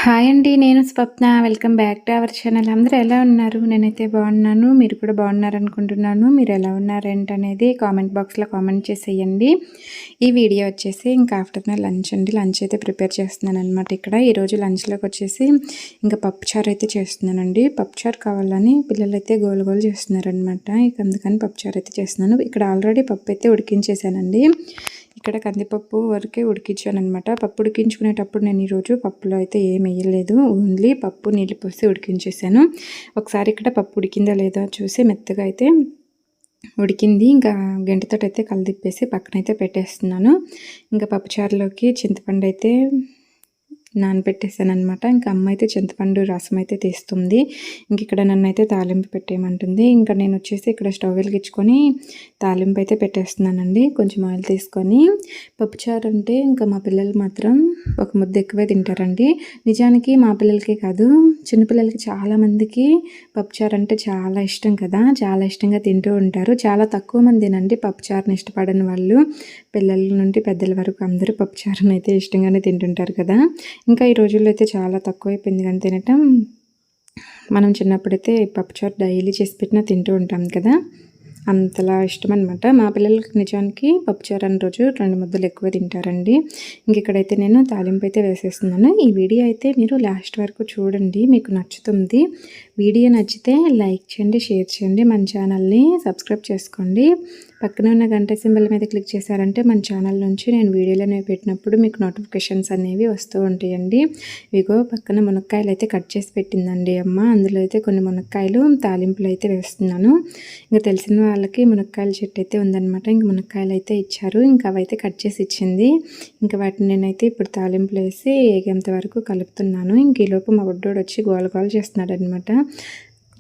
Hi అండి. నేను Swapna. Welcome back to our channel. అందరూ ఎలా ఉన్నారు? నేనైతే బాగున్నాను. మీరు కూడా బాగున్నారనుకుంటున్నాను. మీరు ఎలా ఉన్నారేంటనేది కామెంట్ బాక్స్లో కామెంట్ చేసేయండి. ఈ వీడియో వచ్చేసి ఇంకా ఆఫ్టర్నూన్ లంచ్ అండి. లంచ్ అయితే ప్రిపేర్ చేస్తున్నాను అనమాట. ఇక్కడ ఈరోజు లంచ్లోకి వచ్చేసి ఇంకా పప్పుచారు అయితే చేస్తున్నానండి. పప్పుచారు కావాలని పిల్లలైతే గోలు గోలు చేస్తున్నారనమాట. ఇక అందుకని పప్పుచారు అయితే చేస్తున్నాను. ఇక్కడ ఆల్రెడీ పప్పు అయితే ఉడికించేసానండి. ఇక్కడ కందిపప్పు వరకే ఉడికించానమాట. పప్పు ఉడికించుకునేటప్పుడు నేను ఈరోజు పప్పులో అయితే ఏం వేయలేదు. ఓన్లీ పప్పు నీళ్ళు పోసి ఉడికించేసాను. ఒకసారి ఇక్కడ పప్పు ఉడికిందా లేదా చూసి మెత్తగా అయితే ఉడికింది. ఇంకా గంటతో అయితే కలదిప్పేసి పక్కనైతే పెట్టేస్తున్నాను. ఇంకా పప్పుచారులోకి చింతపండు అయితే నానబెట్టేసాను అనమాట. ఇంకా అమ్మ అయితే చింతపండు రసం అయితే తీస్తుంది. ఇంక ఇక్కడ నన్ను అయితే తాలింపు పెట్టేయమంటుంది. ఇంకా నేను వచ్చేసి ఇక్కడ స్టవ్ వెలిగించుకొని తాలింపు అయితే పెట్టేస్తున్నానండి. కొంచెం ఆయిల్ తీసుకొని పప్పుచారు అంటే ఇంకా మా పిల్లలు మాత్రం ఒక ముద్ద ఎక్కువే తింటారండి. నిజానికి మా పిల్లలకే కాదు చిన్నపిల్లలకి చాలామందికి పప్పుచారు అంటే చాలా ఇష్టం కదా. చాలా ఇష్టంగా తింటూ ఉంటారు. చాలా తక్కువ మందినండి పప్పుచారుని ఇష్టపడని వాళ్ళు. పిల్లల నుండి పెద్దల వరకు అందరూ పప్పుచారుని అయితే ఇష్టంగానే తింటుంటారు కదా. ఇంకా ఈ రోజుల్లో అయితే చాలా తక్కువైపోయింది కానీ తినటం. మనం చిన్నప్పుడైతే పప్పుచారు డైలీ చేసి పెట్టినా తింటూ ఉంటాం కదా. అంతలా ఇష్టం అనమాట. మా పిల్లలకి నిజానికి పప్పుచారు అన్న రోజు 2 ముద్దలు ఎక్కువ తింటారండి. ఇంక ఇక్కడైతే నేను తాలింపు అయితే వేసేస్తున్నాను. ఈ వీడియో అయితే మీరు లాస్ట్ వరకు చూడండి, మీకు నచ్చుతుంది. వీడియో నచ్చితే లైక్ చేయండి, షేర్ చేయండి, మన ఛానల్ని సబ్స్క్రైబ్ చేసుకోండి. పక్కన ఉన్న గంట సింబల్ మీద క్లిక్ చేశారంటే మన ఛానల్ నుంచి నేను వీడియోలు అనేవి పెట్టినప్పుడు మీకు నోటిఫికేషన్స్ అనేవి వస్తూ ఉంటాయండి. ఇగో పక్కన మునక్కాయలు అయితే కట్ చేసి పెట్టిందండి అమ్మ. అందులో అయితే కొన్ని మునక్కాయలు తాలింపులు అయితే వేస్తున్నాను. ఇంకా తెలిసిన వాళ్ళకి మునక్కాయల చెట్టు అయితే ఉందన్నమాట. ఇంక మునక్కాయలు అయితే ఇచ్చారు. ఇంకా అవైతే కట్ చేసి ఇచ్చింది. ఇంకా వాటిని నేనైతే ఇప్పుడు తాలింపులు వేసి ఏగేంత వరకు కలుపుతున్నాను. ఇంక ఈలోపు మా బుడ్డోడు వచ్చి గోల గోల చేస్తున్నాడు అనమాట.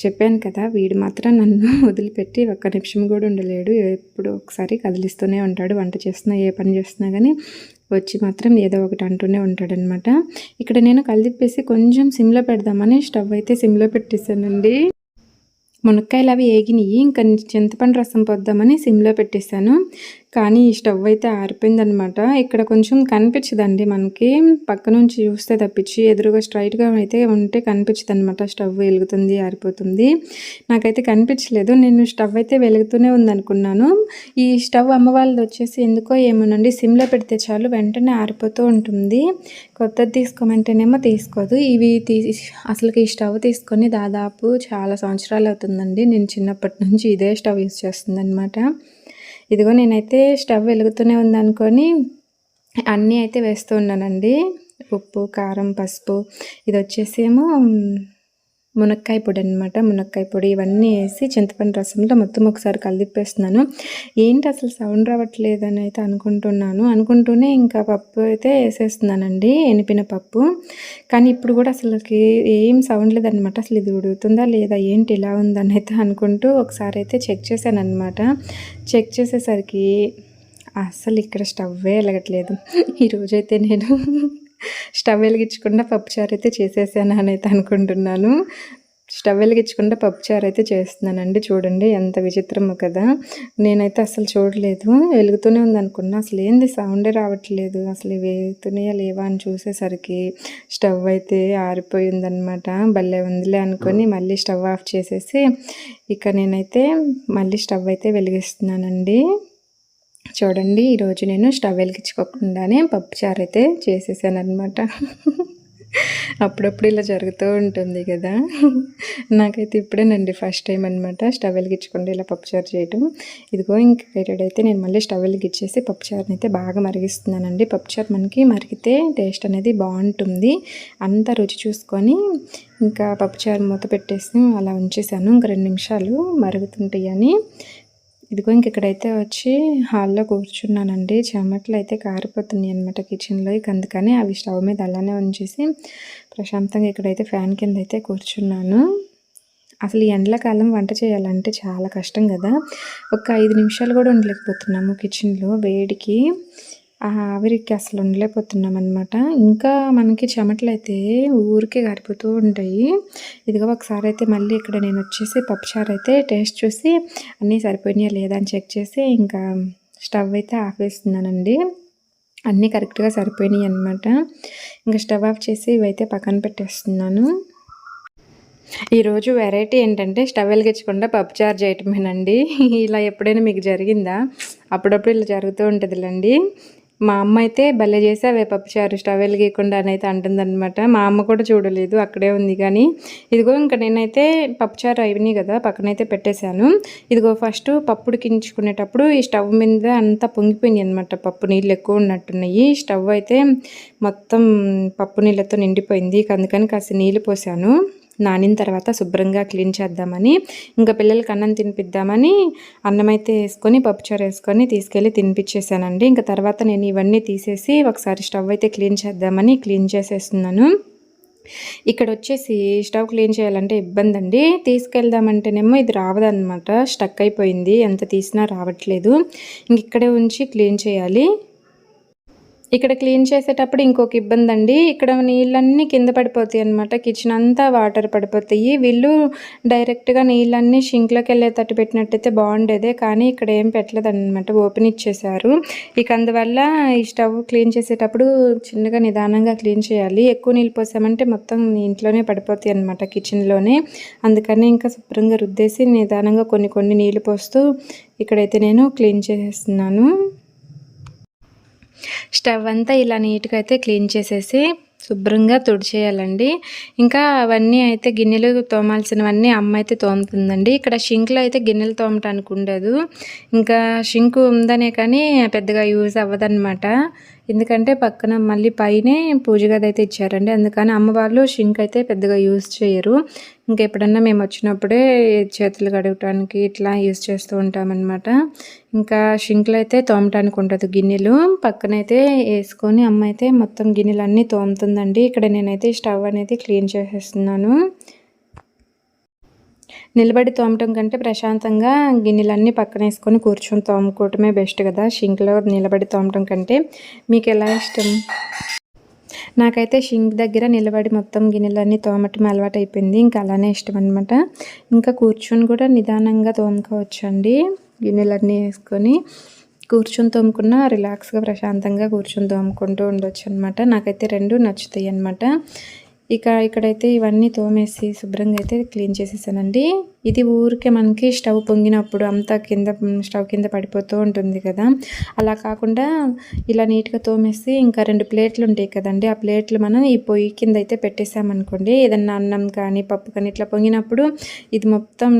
చెప్పాను కదా, వీడు మాత్రం నన్ను వదిలిపెట్టి ఒక్క నిమిషం కూడా ఉండలేడు. ఎప్పుడు ఒకసారి కదిలిస్తూనే ఉంటాడు. వంట చేస్తున్నా ఏ పని చేస్తున్నా కానీ వచ్చి మాత్రం ఏదో ఒకటి అంటూనే ఉంటాడనమాట. ఇక్కడ నేను కలిదిప్పేసి కొంచెం సిమ్లో పెడదామని స్టవ్ అయితే సిమ్లో పెట్టేశానండి. మునక్కాయలు అవి ఏగినాయి. ఇంకా చింతపండు రసం పోద్దామని సిమ్లో పెట్టేశాను. కానీ ఈ స్టవ్ అయితే ఆరిపోయిందనమాట. ఇక్కడ కొంచెం కనిపించదండి మనకి, పక్క నుంచి చూస్తే తప్పించి ఎదురుగా స్ట్రైట్గా అయితే ఉంటే కనిపించదు అనమాట. స్టవ్ వెలుగుతుంది ఆరిపోతుంది. నాకైతే కనిపించలేదు. నేను స్టవ్ అయితే వెలుగుతూనే ఉందనుకున్నాను. ఈ స్టవ్ అమ్మ వాళ్ళది వచ్చేసి ఎందుకో ఏమోనండి, సిమ్లో పెడితే చాలు వెంటనే ఆరిపోతూ ఉంటుంది. కొత్తది తీసుకోమంటేనేమో తీసుకోదు. ఇవి అసలు ఈ స్టవ్ తీసుకొని దాదాపు చాలా సంవత్సరాలు అవుతుందండి. నేను చిన్నప్పటి నుంచి ఇదే స్టవ్ యూస్ చేస్తుందన్నమాట. ఇదిగో నేనైతే స్టవ్ వెలుగుతూనే ఉందనుకొని అన్నీ అయితే వేస్తూ ఉన్నానండి. ఉప్పు, కారం, పసుపు, ఇది వచ్చేసేమో మునక్కాయ పొడి అనమాట. మునక్కాయ పొడి ఇవన్నీ వేసి చింతపండు రసంలో మొత్తం ఒకసారి కలిపేస్తున్నాను. ఏంటి అసలు సౌండ్ రావట్లేదని అయితే అనుకుంటూనే ఇంకా పప్పు అయితే వేసేస్తున్నానండి, ఎనిపిన పప్పు. కానీ ఇప్పుడు కూడా అసలుకి ఏం సౌండ్ లేదనమాట. అసలు ఇది ఉడుకుతుందా లేదా, ఏంటి ఇలా ఉందని అయితే అనుకుంటూ ఒకసారి అయితే చెక్ చేశాను అనమాట. చెక్ చేసేసరికి అసలు ఇక్కడ స్టవ్వే వెలగట్లేదు. ఈరోజైతే నేను స్టవ్ వెలిగించకుండా పప్పుచారు అయితే చేసేసాను అని అయితే అనుకుంటున్నాను. స్టవ్ వెలిగించకుండా పప్పుచారు అయితే చేస్తున్నానండి. చూడండి ఎంత విచిత్రమో కదా. నేనైతే అసలు చూడలేదు, వెలుగుతూనే ఉందనుకున్నా. అసలు ఏంది సౌండే రావట్లేదు, అసలు వేగుతున్నాయా లేవా అని చూసేసరికి స్టవ్ అయితే ఆరిపోయిందనమాట. భలే ఉందిలే అనుకొని మళ్ళీ స్టవ్ ఆఫ్ చేసేసి ఇక నేనైతే మళ్ళీ స్టవ్ అయితే వెలిగిస్తున్నానండి. చూడండి, ఈరోజు నేను స్టవ్ వెలిగించుకోకుండానే పప్పుచారు అయితే చేసేసాను అనమాట. అప్పుడప్పుడు ఇలా జరుగుతూ ఉంటుంది కదా. నాకైతే ఇప్పుడేనండి ఫస్ట్ టైం అనమాట స్టవ్ వెలిగించకుండా ఇలా పప్పుచారు చేయటం. ఇదిగో ఇంక అయితే నేను మళ్ళీ స్టవ్ వెలిగించేసి పప్పుచారుని అయితే బాగా మరిగిస్తున్నానండి. పప్పుచారు మనకి మరిగితే టేస్ట్ అనేది బాగుంటుంది. అంతా రుచి చూసుకొని ఇంకా పప్పుచారు మూత పెట్టేసి అలా ఉంచేసాను. ఇంక 2 నిమిషాలు మరుగుతుంటాయని. ఇదిగో ఇంక ఇక్కడైతే వచ్చి హాల్లో కూర్చున్నానండి. చెమటలు అయితే కారిపోతున్నాయి అనమాట కిచెన్లో. ఇక అందుకని అవి స్టవ్ మీద అలానే ఉంచేసి ప్రశాంతంగా ఇక్కడైతే ఫ్యాన్ కింద అయితే కూర్చున్నాను. అసలు ఈ ఎండాకాలం వంట చేయాలంటే చాలా కష్టం కదా. ఒక 5 నిమిషాలు కూడా ఉండలేకపోతున్నాము కిచెన్లో వేడికి. ఆవిరికి అసలు ఉండలేకపోతున్నాం అనమాట. ఇంకా మనకి చెమటలు అయితే ఊరికే గారిపోతూ ఉంటాయి. ఇదిగో ఒకసారి అయితే మళ్ళీ ఇక్కడ నేను వచ్చేసి పప్పుచారు అయితే టేస్ట్ చూసి అన్నీ సరిపోయినాయా లేదా అని చెక్ చేసి ఇంకా స్టవ్ అయితే ఆపేస్తున్నానండి. అన్నీ కరెక్ట్గా సరిపోయినాయి అనమాట. ఇంకా స్టవ్ ఆఫ్ చేసి ఇవైతే పక్కన పెట్టేస్తున్నాను. ఈరోజు వెరైటీ ఏంటంటే స్టవ్ వెలిగించకుండా పప్పుచారు చేయటమేనండి. ఇలా ఎప్పుడైనా మీకు జరిగిందా? అప్పుడప్పుడు ఇలా జరుగుతూ ఉంటుందిలేండి. మా అమ్మ అయితే భలే చేసావే పప్పుచారు స్టవ్ వెలిగీయకుండా అని అయితే అంటుందన్నమాట. మా అమ్మ కూడా చూడలేదు, అక్కడే ఉంది. కానీ ఇదిగో ఇంకా నేనైతే పప్పుచారు అయినాయి కదా, పక్కనైతే పెట్టేశాను. ఇదిగో ఫస్ట్ పప్పు ఉడికించుకునేటప్పుడు ఈ స్టవ్ మీద అంతా పొంగిపోయింది అనమాట. పప్పు నీళ్ళు ఎక్కువ ఉన్నట్టున్నాయి. స్టవ్ అయితే మొత్తం పప్పు నీళ్ళతో నిండిపోయింది. అందుకని కాస్త నీళ్ళు పోసాను. నానిన తర్వాత శుభ్రంగా క్లీన్ చేద్దామని, ఇంకా పిల్లలకి అన్నం తినిపిద్దామని అన్నం అయితే వేసుకొని పప్పుచారు వేసుకొని తీసుకెళ్ళి తినిపించేసానండి. ఇంకా తర్వాత నేను ఇవన్నీ తీసేసి ఒకసారి స్టవ్ అయితే క్లీన్ చేద్దామని క్లీన్ చేసేస్తున్నాను. ఇక్కడ వచ్చేసి స్టవ్ క్లీన్ చేయాలంటే ఇబ్బంది అండి. తీసుకెళ్దామంటేనేమో ఇది రావదనమాట, స్టక్ అయిపోయింది, ఎంత తీసినా రావట్లేదు. ఇంక ఇక్కడే ఉంచి క్లీన్ చేయాలి. ఇక్కడ క్లీన్ చేసేటప్పుడు ఇంకొక ఇబ్బంది అండి, ఇక్కడ నీళ్ళన్నీ కింద పడిపోతాయి అనమాట. కిచెన్ అంతా వాటర్ పడిపోతాయి. వీళ్ళు డైరెక్ట్గా నీళ్ళన్నీ షింక్లోకి వెళ్ళేటట్టు పెట్టినట్టయితే బాగుండేదే, కానీ ఇక్కడ ఏం పెట్టలేదన్నమాట, ఓపెన్ ఇచ్చేసారు. ఇక అందువల్ల ఈ స్టవ్ క్లీన్ చేసేటప్పుడు చిన్నగా నిదానంగా క్లీన్ చేయాలి. ఎక్కువ నీళ్ళు పోసామంటే మొత్తం ఇంట్లోనే పడిపోతాయి అనమాట, కిచెన్లోనే. అందుకని ఇంకా శుభ్రంగా రుద్దేసి నిదానంగా కొన్ని కొన్ని నీళ్ళు పోస్తూ ఇక్కడైతే నేను క్లీన్ చేసేస్తున్నాను. స్టవ్ అంతా ఇలా నీట్గా అయితే క్లీన్ చేసేసి శుభ్రంగా తుడిచేయాలండి. ఇంకా అవన్నీ అయితే గిన్నెలు తోమాల్సినవన్నీ అమ్మ అయితే తోముతుందండి. ఇక్కడ షింక్లో అయితే గిన్నెలు తోమటానికి ఉండదు. ఇంకా షింక్ ఉందనే కానీ పెద్దగా యూజ్ అవ్వదన్నమాట. ఎందుకంటే పక్కన మళ్ళీ పైనే పూజ గది అయితే ఇచ్చారండి. అందుకని అమ్మ వాళ్ళు షింక్ అయితే పెద్దగా యూజ్ చేయరు. ఇంకెప్పుడన్నా మేము వచ్చినప్పుడే చేతులు కడగటానికి ఇట్లా యూజ్ చేస్తూ ఉంటామన్నమాట. ఇంకా షింక్లో అయితే తోమటానికి ఉండదు గిన్నెలు. పక్కనైతే వేసుకొని అమ్మ అయితే మొత్తం గిన్నెలన్నీ తోముతుందండి. ఇక్కడ నేనైతే స్టవ్ అనేది క్లీన్ చేసేస్తున్నాను. నిలబడి తోమటం కంటే ప్రశాంతంగా గిన్నెలన్నీ పక్కన వేసుకొని కూర్చొని తోముకోవటమే బెస్ట్ కదా, షింక్లో నిలబడి తోమటం కంటే. మీకు ఎలా ఇష్టం? నాకైతే షింక్ దగ్గర నిలబడి మొత్తం గిన్నెలన్నీ తోమటం అలవాటు అయిపోయింది. ఇంకా అలానే ఇష్టం అనమాట. ఇంకా కూర్చొని కూడా నిదానంగా తోముకోవచ్చు అండి. గిన్నెలన్నీ వేసుకొని కూర్చొని తోముకున్న రిలాక్స్గా ప్రశాంతంగా కూర్చొని తోముకుంటూ ఉండొచ్చు అనమాట. నాకైతే రెండు నచ్చుతాయి అనమాట. ఇక్కడైతే ఇవన్నీ తోమేసి శుభ్రంగా అయితే క్లీన్ చేసేసానండి. ఇది ఊరికే మనకి స్టవ్ పొంగినప్పుడు అంతా స్టవ్ కింద పడిపోతూ ఉంటుంది కదా, అలా కాకుండా ఇలా నీట్గా తోమేసి ఇంకా 2 ప్లేట్లు ఉంటాయి కదండి, ఆ ప్లేట్లు మనం ఈ పొయ్యి కింద అయితే పెట్టేసామనుకోండి, ఏదన్నా అన్నం కానీ పప్పు కానీ ఇట్లా పొంగినప్పుడు ఇది మొత్తం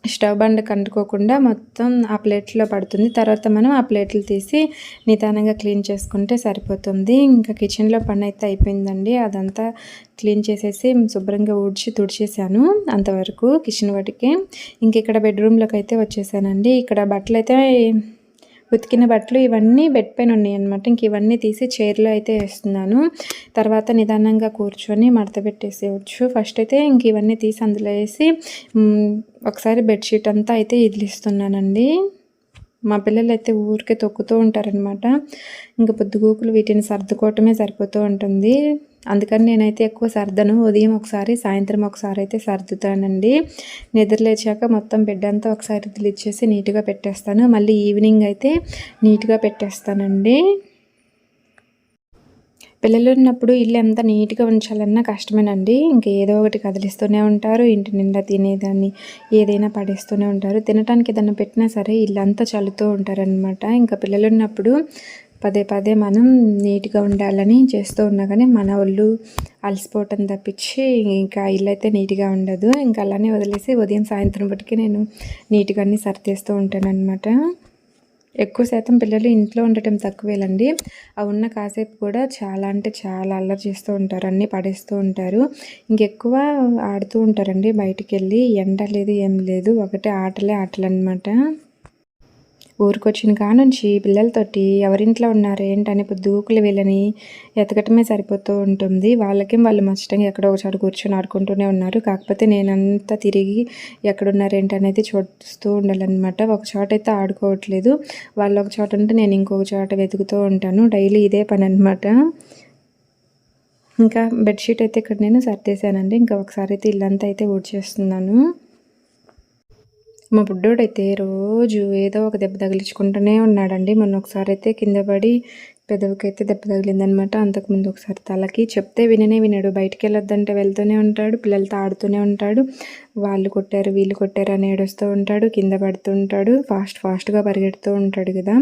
స్టవ్ బండకు అంటుకోకుండా మొత్తం ఆ ప్లేట్లో పడుతుంది. తర్వాత మనం ఆ ప్లేట్లు తీసి నిదానంగా క్లీన్ చేసుకుంటే సరిపోతుంది. ఇంకా కిచెన్లో పని అయితే అయిపోయిందండి. అదంతా క్లీన్ చేసేసి శుభ్రంగా తుడిచేసాను అంతవరకు కిచెన్ వాటికి. ఇంక ఇక్కడ బెడ్రూమ్లోకి అయితే వచ్చేసానండి. ఇక్కడ బట్టలు అయితే ఉతికిన బట్టలు ఇవన్నీ బెడ్ పైన ఉన్నాయి అనమాట. ఇంక ఇవన్నీ తీసి చైర్లో అయితే వేస్తున్నాను. తర్వాత నిదానంగా కూర్చొని మడత పెట్టేసేయచ్చు. ఫస్ట్ అయితే ఇంక ఇవన్నీ తీసి అందులో వేసి ఒకసారి బెడ్షీట్ అంతా అయితే ఇదిలిస్తున్నానండి. మా పిల్లలు అయితే ఊరికే తొక్కుతూ ఉంటారనమాట. ఇంకా పొద్దుగూకులు వీటిని సర్దుకోవటమే సరిపోతూ ఉంటుంది. అందుకని నేనైతే ఎక్కువ సర్దను. ఉదయం ఒకసారి, సాయంత్రం ఒకసారి అయితే సర్దుతానండి. నిద్ర లేచాక మొత్తం బెడ్ అంతా ఒకసారి ఇచ్చేసి నీట్గా పెట్టేస్తాను. మళ్ళీ ఈవినింగ్ అయితే నీట్గా పెట్టేస్తానండి. పిల్లలు ఉన్నప్పుడు ఇల్లు ఎంత నీట్గా ఉంచాలన్నా కష్టమేనండి. ఇంకా ఏదో ఒకటి కదిలిస్తూనే ఉంటారు. ఇంటి నిండా తినేదాన్ని ఏదైనా పడేస్తూనే ఉంటారు. తినడానికి ఏదైనా పెట్టినా సరే ఇల్లంతా చల్లుతూ ఉంటారనమాట. ఇంకా పిల్లలు ఉన్నప్పుడు పదే పదే మనం నీట్గా ఉండాలని చేస్తూ ఉన్నా కానీ మన ఒళ్ళు అలసిపోవటం తప్పించి ఇంకా ఇల్లు అయితే నీట్గా ఉండదు. ఇంకా అలానే వదిలేసి ఉదయం సాయంత్రం బట్టికి నేను నీట్గా అన్నీ సర్దేస్తూ ఉంటాను అనమాట. ఎక్కువ శాతం పిల్లలు ఇంట్లో ఉండటం తక్కువేలండి. ఆ ఉన్న కాసేపు కూడా చాలా అంటే చాలా అల్లరి చేస్తూ ఉంటారు, అన్నీ పడేస్తూ ఉంటారు. ఇంకెక్కువ ఆడుతూ ఉంటారండి బయటికి వెళ్ళి. ఎండ లేదు ఏం లేదు, ఒకటే ఆటలే ఆటలు అనమాట. ఊరికొచ్చిన కానుంచి పిల్లలతోటి ఎవరింట్లో ఉన్నారు ఏంటని పొద్దుగూకులు వీళ్ళని ఎతకటమే సరిపోతూ ఉంటుంది. వాళ్ళకి వాళ్ళు మచ్చటంగా ఎక్కడో ఒక చోట కూర్చొని ఆడుకుంటూనే ఉన్నారు. కాకపోతే నేనంతా తిరిగి ఎక్కడున్నారు ఏంటి అనేది చూస్తూ ఉండాలన్నమాట. ఒక చోట అయితే ఆడుకోవట్లేదు, వాళ్ళు ఒక చోట ఉంటే నేను ఇంకొక చోట వెతుకుతూ ఉంటాను. డైలీ ఇదే పని అనమాట. ఇంకా బెడ్షీట్ అయితే ఇక్కడ నేను సర్దేశానండి. ఇంకా ఒకసారి అయితే ఇల్లంతా అయితే ఊడ్చేస్తున్నాను. మా బుడ్డోడైతే రోజు ఏదో ఒక దెబ్బ తగిలించుకుంటూనే ఉన్నాడండి. మొన్న ఒకసారి అయితే కింద పడి పెదవికైతే దెబ్బ తగిలిందనమాట. అంతకుముందు ఒకసారి తలకి. చెప్తే వినడు. బయటికి వెళ్ళొద్దంటే వెళ్తూనే ఉంటాడు, పిల్లలతో ఆడుతూనే ఉంటాడు. వాళ్ళు కొట్టారు, వీళ్ళు కొట్టారు అని ఏడుస్తూ ఉంటాడు, కింద పడుతూ ఉంటాడు, ఫాస్ట్గా పరిగెడుతూ ఉంటాడు కదా.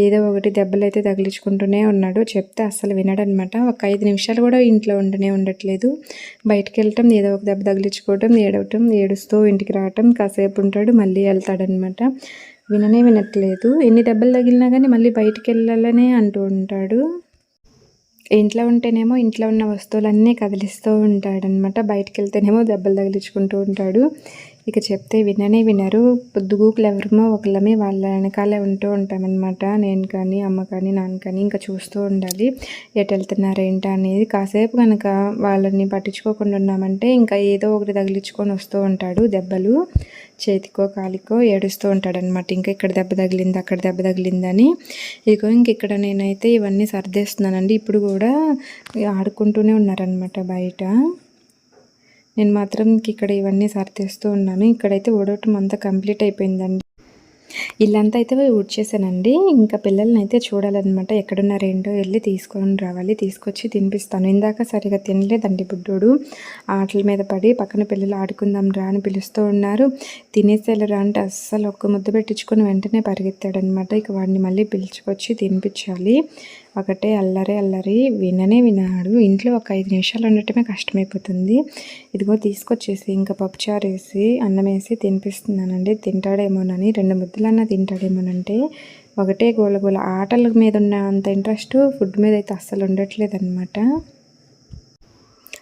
ఏదో ఒకటి దెబ్బలైతే తగిలించుకుంటూనే ఉన్నాడు. చెప్తే అస్సలు వినడనమాట. ఒక 5 నిమిషాలు కూడా ఇంట్లో ఉండట్లేదు. బయటికి వెళ్ళటం, ఏదో ఒక దెబ్బ తగిలించుకోవటం, ఏడవటం, ఏడుస్తూ ఇంటికి రావటం, కాసేపు ఉంటాడు, మళ్ళీ వెళ్తాడనమాట. వినట్లేదు. ఎన్ని దెబ్బలు తగిలినా కానీ మళ్ళీ బయటికి వెళ్ళాలనే అంటూ ఉంటాడు. ఇంట్లో ఉంటేనేమో ఇంట్లో ఉన్న వస్తువులన్నీ కదిలిస్తూ ఉంటాడనమాట. బయటికి వెళ్తేనేమో దెబ్బలు తగిలించుకుంటూ ఉంటాడు. ఇక చెప్తే వినరు. పొద్దుగూకులు ఎవరమో ఒకళ్ళమే వాళ్ళ వెనకాలే ఉంటూ ఉంటామన్నమాట. నేను కానీ, అమ్మ కానీ, నాన్న కానీ ఇంకా చూస్తూ ఉండాలి ఎటు వెళ్తున్నారు ఏంటా అనేది. కాసేపు కనుక వాళ్ళని పట్టించుకోకుండా ఉన్నామంటే ఇంకా ఏదో ఒకటి తగిలించుకొని వస్తూ ఉంటాడు. దెబ్బలు చేతికో కాలికో ఏడుస్తూ ఉంటాడనమాట. ఇంకా ఇక్కడ దెబ్బ తగిలింది, అక్కడ దెబ్బ తగిలిందని. ఇదిగో ఇంక ఇక్కడ నేనైతే ఇవన్నీ సర్దేస్తున్నానండి. ఇప్పుడు కూడా ఆడుకుంటూనే ఉన్నారనమాట బయట. నేను మాత్రం ఇక్కడ ఇవన్నీ సర్దేస్తూ ఉన్నాను. ఇక్కడైతే ఊడవటం అంతా కంప్లీట్ అయిపోయిందండి. ఇల్లంతా అయితే ఊడ్చేసానండి. ఇంకా పిల్లల్ని అయితే చూడాలన్నమాట. ఎక్కడున్నారేంటో వెళ్ళి తీసుకొని రావాలి. తీసుకొచ్చి తినిపిస్తాను. ఇందాక సరిగా తినలేదండి బుడ్డోడు. ఆటల మీద పడి పక్కన పిల్లలు ఆడుకుందాం రా అని పిలుస్తూ ఉన్నారు. తినేసేళ్ళరా అంటే అస్సలు ఒక్క ముద్ద పెట్టించుకొని వెంటనే పరిగెత్తాడనమాట. ఇక వాడిని మళ్ళీ పిలుచుకొచ్చి తినిపించాలి. ఒకటే అల్లరి వినాడు. ఇంట్లో ఒక 5 నిమిషాలు ఉండటమే కష్టమైపోతుంది. ఇదిగో తీసుకొచ్చేసి ఇంకా పప్పుచారు వేసి అన్నం వేసి తినిపిస్తున్నానండి. తింటాడేమోనని, 2 ముద్దలన్నా తింటాడేమోనంటే ఒకటే గోల. ఆటల మీద ఉన్న అంత ఇంట్రెస్ట్ ఫుడ్ మీద అయితే అస్సలు ఉండట్లేదు అనమాట.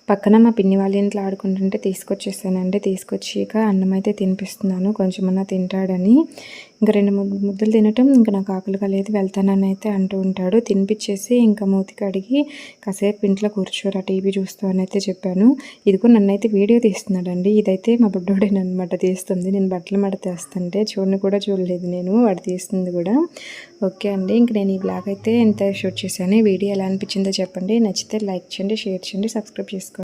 పక్కన మా పిన్ని వాళ్ళ ఇంట్లో ఆడుకుంటుంటే తీసుకొచ్చేసానండి. తీసుకొచ్చి ఇక అన్నం అయితే తినిపిస్తున్నాను. కొంచెమన్నా తింటాడని. ఇంకా 2 ముద్దలు తినటం ఇంకా నాకు ఆకలిగా లేదు, వెళ్తానని అయితే అంటూ ఉంటాడు. తినిపించేసి ఇంకా మూతి కడిగి కాసేపు ఇంట్లో కూర్చోరా టీవీ చూస్తూ అని అయితే చెప్పాను. ఇదిగో నన్నైతే వీడియో తీస్తున్నాడండి. ఇదైతే మా బుడ్డోడేనమాట తీస్తుంది. నేను బట్టలు మడతేస్తుంటే కూడా చూడలేదు నేను, వాడు తీస్తుంది కూడా. ఓకే అండి, ఇంక నేను ఈ బ్లాగ్ అయితే ఎంత షూట్ చేశాను. ఈ వీడియో ఎలా అనిపించిందో చెప్పండి. నచ్చితే లైక్ చేయండి, షేర్ చేయండి, సబ్స్క్రైబ్ చేసుకోండి.